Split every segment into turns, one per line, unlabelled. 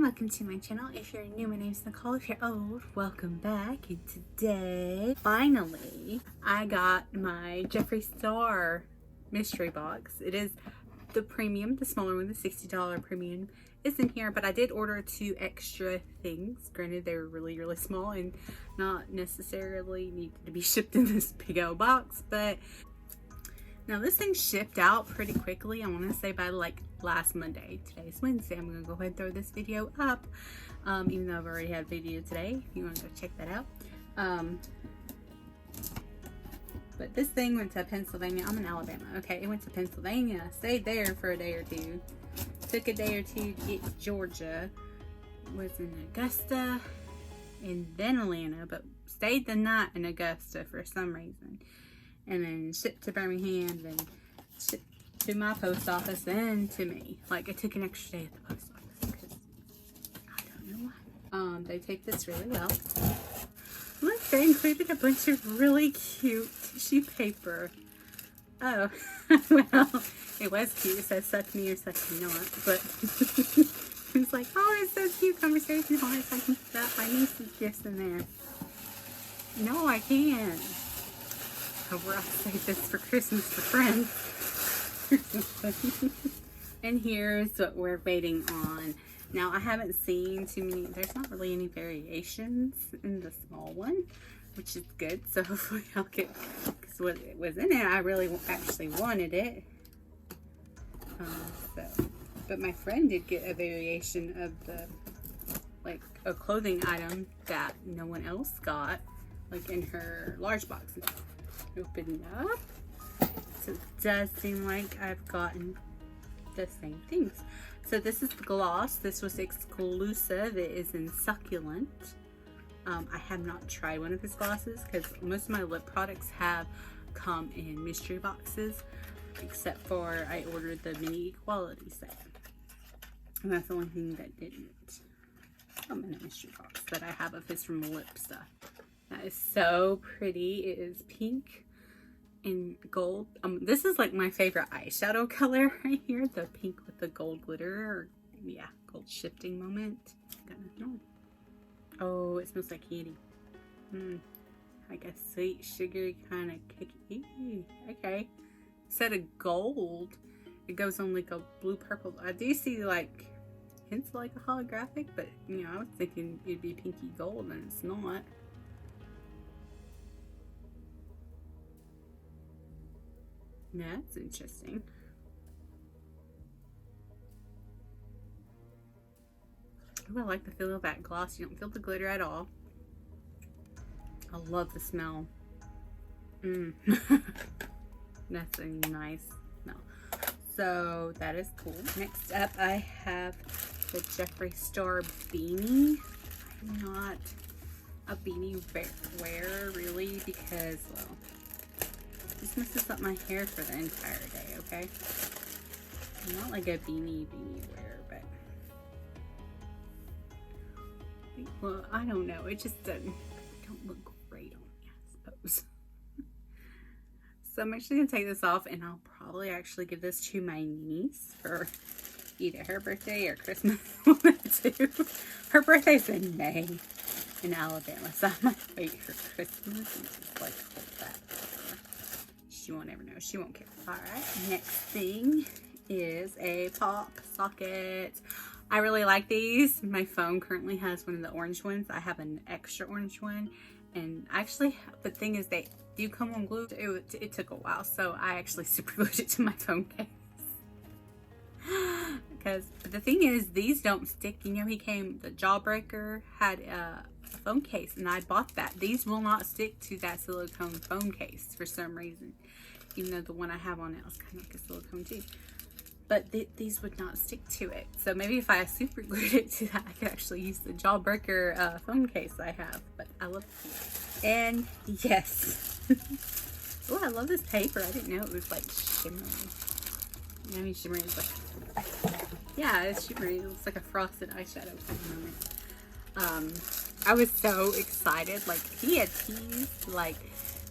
Welcome to my channel. If you're new, my name's Nicole. If you're old, welcome back. And today, finally, I got my Jeffree Star mystery box. It is the premium, the smaller one, the $60 premium is in here, but I did order 2 extra things. Granted, they were really small and not necessarily needed to be shipped in this big old box, but now this thing shipped out pretty quickly. I want to say by like last Monday. Today's Wednesday. I'm going to go ahead and throw this video up, even though I've already had a video today, if you want to go check that out. But this thing went to Pennsylvania. I'm in Alabama. Okay, it went to Pennsylvania. Stayed there for a day or two. Took a day or two to get to Georgia. Was in Augusta and then Atlanta, but stayed the night in Augusta for some reason. And then shipped to Birmingham, then shipped to my post office, then to me. Like, I took an extra day at the post office because I don't know why. They take this really well. Look, they included a bunch of really cute tissue paper. Oh, well, it was cute. It says suck me or suck me not, but it's like, oh, it's so cute. Conversation hearts. I can put my niece's gifts in there. No, I can't. Over, I'll save this for Christmas for friends. And here's what we're waiting on. Now, I haven't seen too many, there's not really any variations in the small one, which is good. So hopefully I'll get, because what was in it, I really actually wanted it. But my friend did get a variation of the, like, a clothing item that no one else got, like in her large box. Open it up. So it does seem like I've gotten the same things. So this is the gloss. This was exclusive. It is in succulent. I have not tried one of his glosses because most of my lip products have come in mystery boxes, except for I ordered the mini equality set, and that's the only thing that didn't come in a mystery box that I have of his from lip stuff. That is so pretty. It is pink and gold. This is like my favorite eyeshadow color right here. The pink with the gold glitter, or yeah, gold shifting moment. Oh, it smells like candy. Like a sweet, sugary kind of cookie. Okay. Instead of gold, it goes on like a blue purple. I do see like hints like a holographic, but you know, I was thinking it'd be pinky gold, and it's not. That's interesting. Oh, I like the feel of that gloss. You don't feel the glitter at all. I love the smell. That's a nice smell. So that is cool. Next up, I have the Jeffree Star beanie. I'm not a beanie wearer really because, well, this messes up my hair for the entire day, okay? I'm not like a beanie wearer, but, well, I don't know. It just don't look great on me, I suppose. So I'm actually gonna take this off, and I'll probably actually give this to my niece for either her birthday or Christmas. Too. Her birthday's in May in Alabama, so I might wait for Christmas and just like hold that. She won't ever know. She won't care. Alright, next thing is a pop socket. I really like these. My phone currently has one of the orange ones. I have an extra orange one. And actually, the thing is they do come on glue. It took a while, so I actually super glued it to my phone case. But the thing is, these don't stick. You know, the Jawbreaker had a phone case, and I bought that. These will not stick to that silicone phone case for some reason. Even though the one I have on now is kind of like a silicone too. but these would not stick to it. So maybe if I super glued it to that, I could actually use the Jawbreaker phone case I have. But I love it. And yes. Oh, I love this paper. I didn't know it was like shimmery. I mean, shimmery is like, yeah, it's shimmery. It looks like a frosted eyeshadow for the moment. I was so excited. Like, he had teased like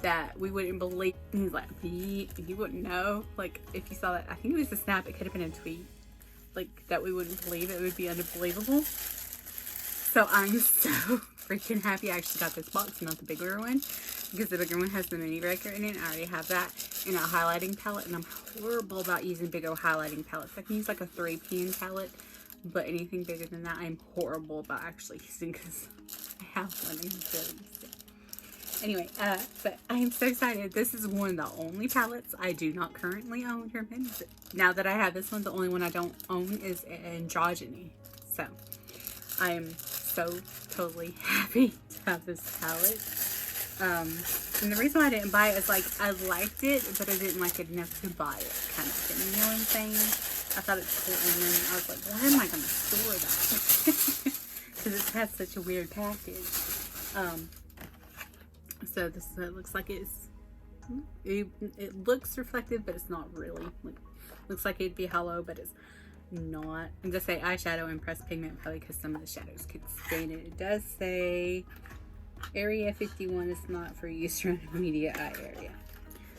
that we wouldn't believe. He's like, you wouldn't know. Like, if you saw that, I think it was a snap. It could have been a tweet. Like, that we wouldn't believe it. It would be unbelievable. So I'm so freaking happy I actually got this box, not the bigger one, because the bigger one has the mini breaker in it. I already have that in a highlighting palette, and I'm horrible about using bigger highlighting palettes. I can use like a 3PN palette, but anything bigger than that, I'm horrible about actually using, because I have one and it's really used it. Anyway, but I am so excited. This is one of the only palettes I do not currently own here. Now that I have this one, the only one I don't own is Androgyny. So I am so totally happy to have this palette. And the reason why I didn't buy it is like I liked it, but I didn't like it enough to buy it, kind of thing. You know what I'm saying? I thought it's cool, and then I was like, why am I going to store that? Because it has such a weird package. So this is what it looks like. It looks reflective, but it's not really. Like, looks like it'd be hollow, but it's not. And just say eyeshadow and pressed pigment, probably because some of the shadows could stain it. It does say Area 51 is not for use around immediate eye area.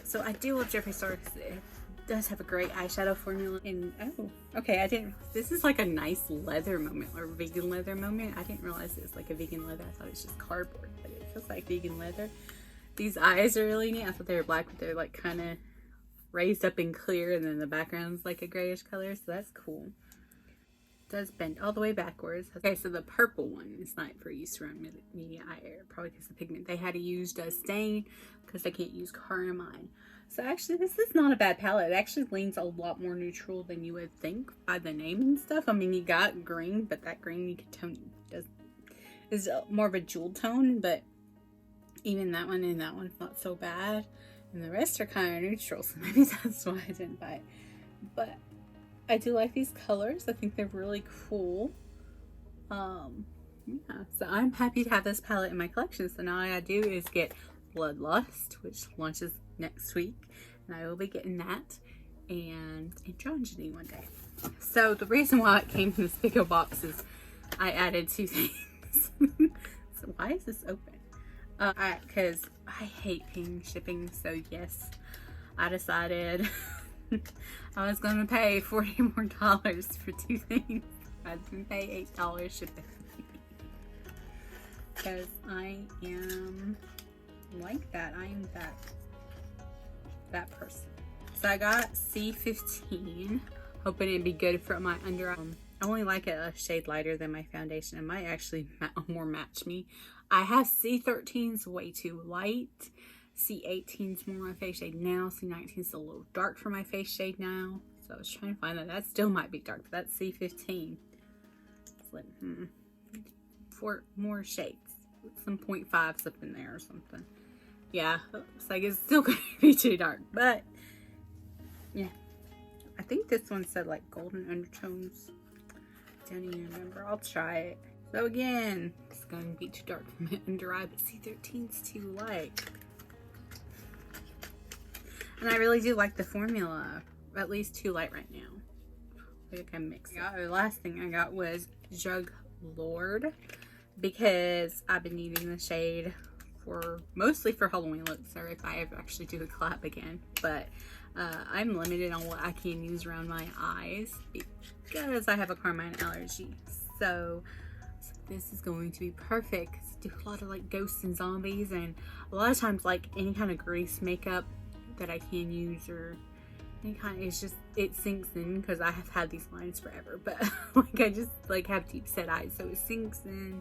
So I do love Jeffree Star because it does have a great eyeshadow formula. And oh, okay, this is like a nice leather moment, or vegan leather moment. I didn't realize it was like a vegan leather. I thought it was just cardboard, but it feels like vegan leather. These eyes are really neat. I thought they were black, but they're like kind of raised up and clear, and then the background's like a grayish color, so that's cool. It does bend all the way backwards. Okay, so the purple one is not for use around immediate eye area, probably because the pigment. They had to use stain because they can't use carmine. So actually, this is not a bad palette. It actually leans a lot more neutral than you would think by the name and stuff. I mean, you got green, but that green you can tone is more of a jewel tone, but even that one and that one's not so bad. And the rest are kind of neutral, so maybe that's why I didn't buy it. But I do like these colors. I think they're really cool. Yeah, so I'm happy to have this palette in my collection. So now all I gotta do is get Bloodlust, which launches next week, and I will be getting that, and Androgyny one day. So the reason why it came in this bigger box is I added two things. So why is this open? Because I hate paying shipping, so yes, I decided I was going to pay $40 more for two things. I didn't pay $8 shipping. Because I am like that. I am that person. So I got C15, hoping it'd be good for my under eye. I only like it a shade lighter than my foundation. It might actually more match me. I have C13's way too light. C18's more my face shade now. C19's a little dark for my face shade now. So I was trying to find that. That still might be dark, but that's C15. It's like, 4 more shades. Some 0.5s up in there or something. Yeah, looks like it's still going to be too dark, but yeah. I think this one said like golden undertones. Don't even remember. I'll try it. So again, it's going to be too dark for my under eye, but C13's too light. And I really do like the formula. At least too light right now. I think I mixed it. The last thing I got was Drug Lord, because I've been needing the shade mostly for Halloween looks, or if I ever actually do the collab again. But I'm limited on what I can use around my eyes because I have a carmine allergy. So this is going to be perfect. I do a lot of like ghosts and zombies, and a lot of times like any kind of grease makeup that I can use, or any kind of, it's just, it sinks in because I have had these lines forever, but like I just like have deep set eyes, so it sinks in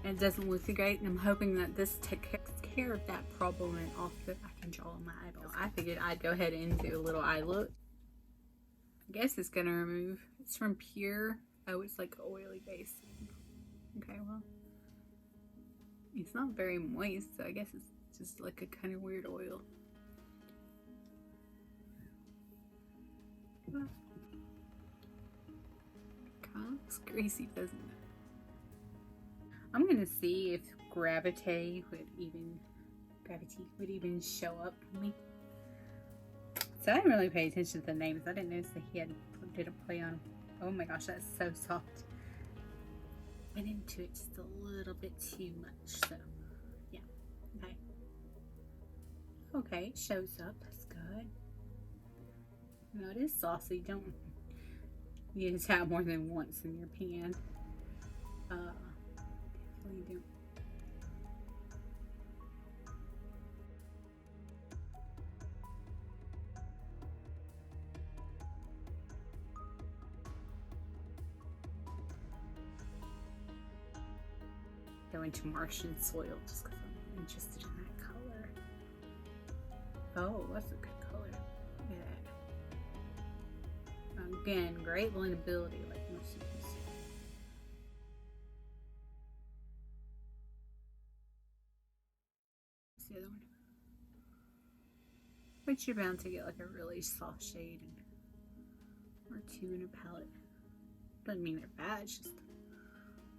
and it doesn't look too great. And I'm hoping that this takes care of that problem, and off that I can draw on my eyeballs. I figured I'd go ahead and do a little eye look. I guess it's gonna remove. It's from Pure. Oh, it's like oily base. Okay, well, it's not very moist, so I guess it's just like a kind of weird oil. looks crazy, doesn't it? I'm gonna see if gravity would even show up for me. So I didn't really pay attention to the names. I didn't notice that he did a play on. Oh my gosh, that's so soft. Went into it just a little bit too much. So yeah, okay. Okay, it shows up. That's good. No, it is saucy. Don't use that more than once in your pan. Definitely don't. Go into Martian soil just because I'm interested in that color. Oh, that's a good color. Yeah. Again, great blendability, like most of these. What's the other one? But you're bound to get like a really soft shade or two in a palette. Doesn't mean they're bad, it's just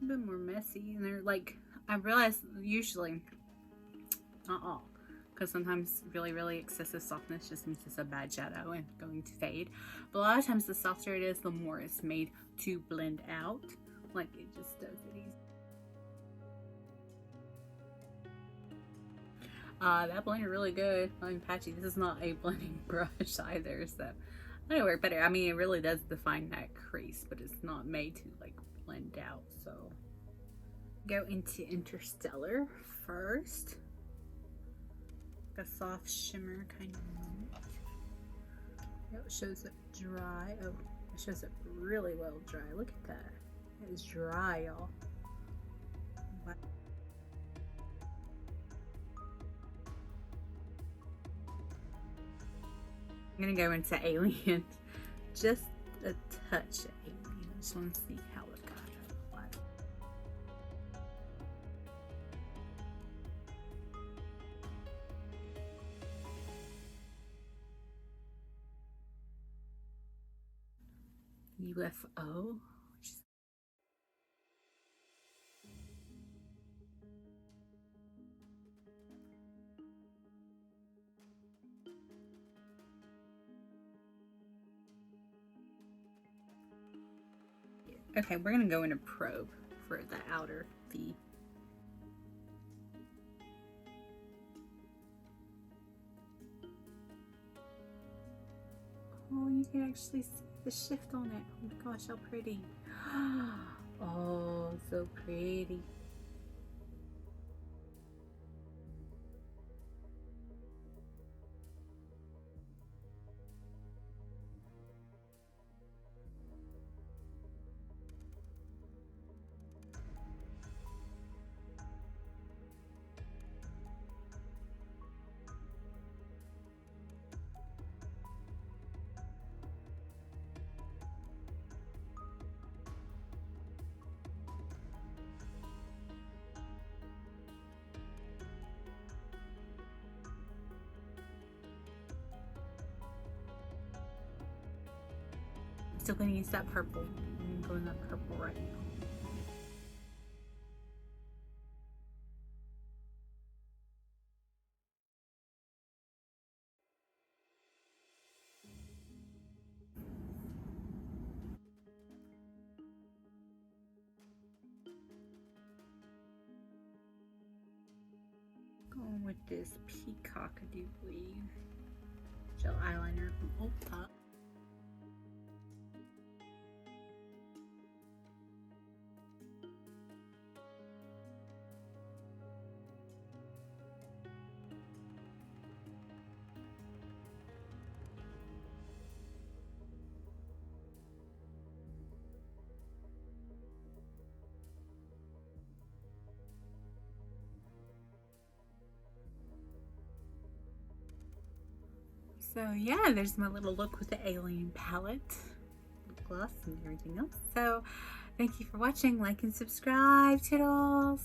a bit more messy. And they're like, I realize usually, not all, because sometimes really excessive softness just means it's a bad shadow and going to fade. But a lot of times the softer it is, the more it's made to blend out. Like it just does it easy. That blended really good. I mean, patchy. This is not a blending brush either, so that'll work better. I mean, it really does define that crease, but it's not made to like blend out. So go into Interstellar first. A soft shimmer kind of moment. It shows up dry. Oh, it shows up really well dry. Look at that. It is dry, y'all. Wow. I'm gonna go into Alien. Just a touch of Alien. I just want to see how it got. UFO. Okay, we're gonna go into Probe for the outer V. Oh, you can actually see the shift on it. Oh my gosh, how pretty. Oh, so pretty. Still going to use that purple. I'm going that purple right now. Going with this Peacock, I do believe. Gel eyeliner from Ulta. So yeah, there's my little look with the Alien palette, lip gloss, and everything else. So thank you for watching. Like and subscribe, toodles.